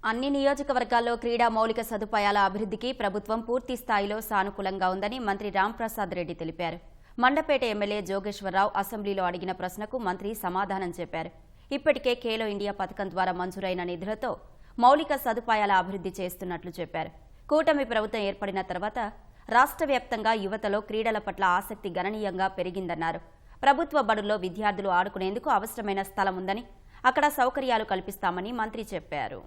అన్ని నియోజకవర్గాల్లో క్రీడా మౌలిక సదుపాయాల అభివృద్ధికి ప్రభుత్వం పూర్తి స్థాయిలో సానుకూలంగా ఉందని మంత్రి రాంప్రసాద్ రెడ్డి తెలిపారు. మండపేట ఎమ్మెల్యే జోగేశ్వరరావు అసెంబ్లీలో అడిగిన ప్రశ్నకు మంత్రి సమాధానం చెప్పారు. ఇప్పటికే ఖేలో ఇండియా పథకం ద్వారా మంజూరైన నిధులతో మౌలిక సదుపాయాల అభివృద్ధి చేస్తున్నట్లు చెప్పారు. కూటమి ప్రభుత్వం ఏర్పడిన తర్వాత రాష్ట్ర వ్యాప్తంగా యువతలో క్రీడల పట్ల ఆసక్తి గణనీయంగా పెరిగిందన్నారు. ప్రభుత్వ బడుల్లో విద్యార్థులు ఆడుకునేందుకు అవసరమైన స్థలం ఉందని, అక్కడ సౌకర్యాలు కల్పిస్తామని మంత్రి చెప్పారు.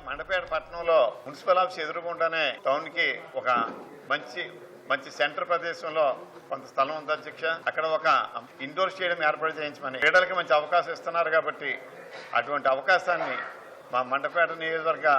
మండపేట పట్టణంలో మున్సిపల్ ఆఫీస్ ఎదురుకుండానే టౌన్ కి ఒక మంచి సెంటర్ ప్రదేశంలో కొంత స్థలం ఉంది అధ్యక్ష. అక్కడ ఒక ఇండోర్ స్టేడియం ఏర్పాటు చేయించమని క్రీడలకి మంచి అవకాశం ఇస్తున్నారు కాబట్టి అటువంటి అవకాశాన్ని మా మండపేట నియోజకవర్గ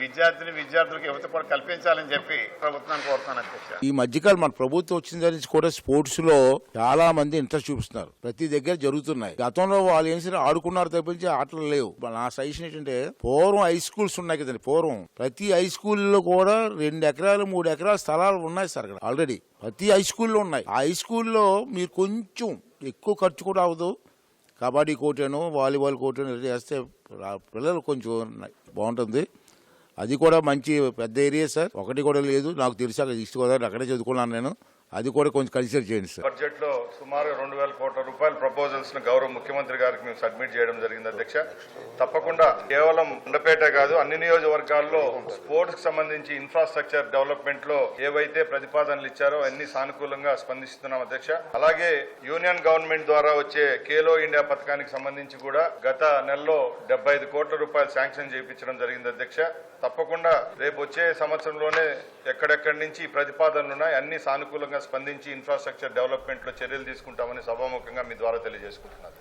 విద్యార్థులకు యువత కూడా కల్పించాలని చెప్పి ప్రభుత్వాన్ని కోరుతున్నాను అధ్యక్ష. ఈ మధ్యకాలం మన ప్రభుత్వం వచ్చిన దగ్గర నుంచి కూడా స్పోర్ట్స్ లో చాలా మంది ఇంట్రెస్ట్ చూపిస్తున్నారు. ప్రతి దగ్గర జరుగుతున్నాయి. గతంలో వాళ్ళు ఏం సరే ఆడుకున్నారు తప్పించి ఆటలు లేవు. నా సజెషన్ ఏంటంటే పూర్వం హై స్కూల్స్ ఉన్నాయి కదండి. పూర్వం ప్రతి హై స్కూల్లో కూడా 2 ఎకరాలు 3 ఎకరాల స్థలాలు ఉన్నాయి సార్ అక్కడ ఆల్రెడీ. ప్రతి హై స్కూల్లో ఉన్నాయి. ఆ హై స్కూల్లో మీరు కొంచెం ఎక్కువ ఖర్చు కూడా అవ్వదు. కబడ్డీ కోర్టును వాలీబాల్ కోర్టును చేస్తే పిల్లలు కొంచెం బాగుంటుంది. అది కూడా మంచి పెద్ద ఏరియా సార్. ఒకటి కూడా లేదు నాకు తెలిసి అక్కడ ఈస్ట్ గోదావరి అక్కడే చదువుకున్నాను నేను. అది కూడా కొంచెం కన్సిడర్ చేయండి సార్. బడ్జెట్ లో సుమారు 2,000 కోట్ల రూపాయల ప్రపోజల్స్ ను గౌరవ ముఖ్యమంత్రి గారికి మేము సబ్మిట్ చేయడం జరిగింది అధ్యక్ష. తప్పకుండా కేవలం మండపేట కాదు అన్ని నియోజకవర్గాల్లో స్పోర్ట్స్ కి సంబంధించి ఇన్ఫ్రాస్ట్రక్చర్ డెవలప్మెంట్ లో ఏవైతే ప్రతిపాదనలు ఇచ్చారో అన్ని సానుకూలంగా స్పందిస్తున్నాం అధ్యక్ష. అలాగే యూనియన్ గవర్నమెంట్ ద్వారా వచ్చే ఖేలో ఇండియా పథకానికి సంబంధించి కూడా గత నెలలో 75 కోట్ల రూపాయలు శాంక్షన్ చేయించడం జరిగింది అధ్యక్ష. తప్పకుండా రేపు వచ్చే సంవత్సరంలోనే ఎక్కడెక్కడి నుంచి ప్రతిపాదనలు ఉన్నాయి అన్ని సానుకూలంగా స్పందించి ఇన్ఫ్రాస్ట్రక్చర్ డెవలప్మెంట్ లో చర్యలు తీసుకుంటామని సభాముఖంగా మీ ద్వారా తెలియజేసుకుంటున్నారు.